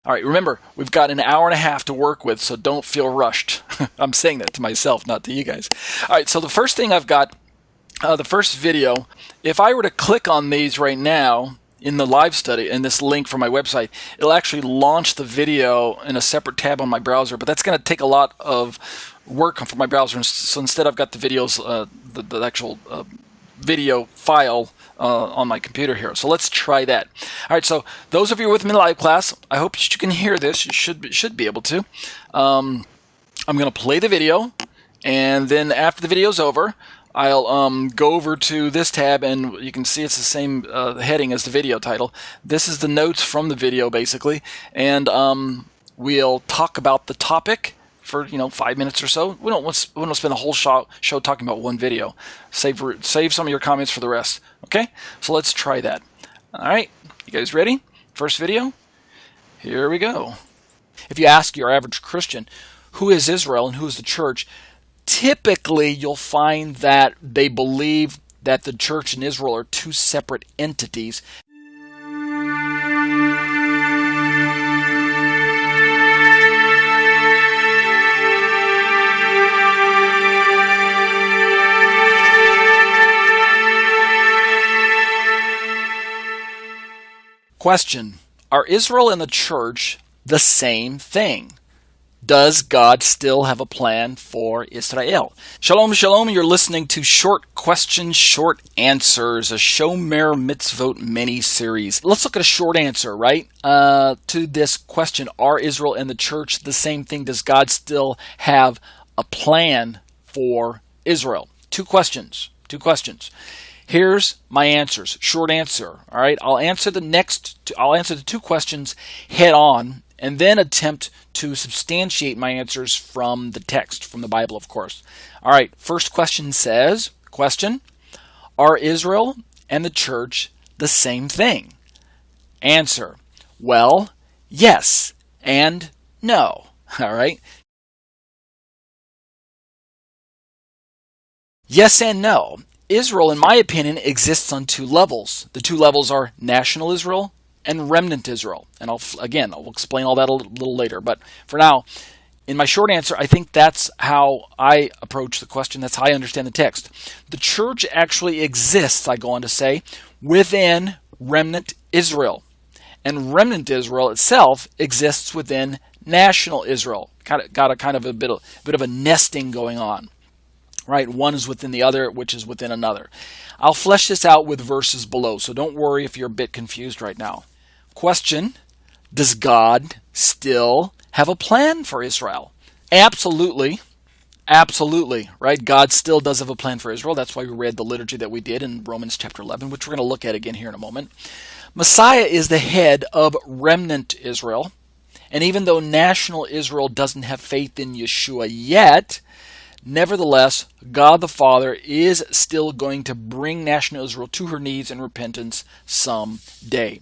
All right, remember, we've got an hour and a half to work with, so don't feel rushed. I'm saying that to myself, not to you guys. All right, so the first thing I've got, the first video, if I were to click on these right now in the live study, in this link from my website, it'll actually launch the video in a separate tab on my browser, but that's going to take a lot of work from my browser. So instead I've got the videos, the actual video file on my computer here. So let's try that. All right, so those of you with me in live class, I hope you can hear this. You should be able to. I'm going to play the video, and then after the video's over, I'll go over to this tab, and you can see it's the same heading as the video title. This is the notes from the video, basically, and we'll talk about the topic for 5 minutes or so. We don't spend a whole show talking about one video. Save some of your comments for the rest. Okay, so let's try that. All right, you guys ready? First video. Here we go. If you ask your average Christian, who is Israel and who is the church, typically you'll find that they believe that the church and Israel are two separate entities. Question: are Israel and the church the same thing? Does God still have a plan for Israel? Shalom, shalom. You're listening to Short Questions, Short Answers, a Shomer Mitzvot mini-series. Let's look at a short answer, right? To this question, are Israel and the church the same thing? Does God still have a plan for Israel? Two questions. Here's my answers. Short answer. All right. I'll answer the two questions head on, and then attempt to substantiate my answers from the text, from the Bible, of course. All right. First question says, are Israel and the church the same thing? Answer: well, yes and no. All right. Yes and no. Israel, in my opinion, exists on two levels. The two levels are national Israel and remnant Israel. And I'll explain all that a little later. But for now, in my short answer, I think that's how I approach the question. That's how I understand the text. The church actually exists, I go on to say, within remnant Israel. And remnant Israel itself exists within national Israel. Got a bit of a nesting going on. Right, one is within the other, which is within another. I'll flesh this out with verses below, so don't worry if you're a bit confused right now. Question: does God still have a plan for Israel? Absolutely, right? God still does have a plan for Israel. That's why we read the liturgy that we did in Romans chapter 11, which we're going to look at again here in a moment. Messiah is the head of remnant Israel, and even though national Israel doesn't have faith in Yeshua yet, nevertheless, God the Father is still going to bring national Israel to her knees in repentance someday.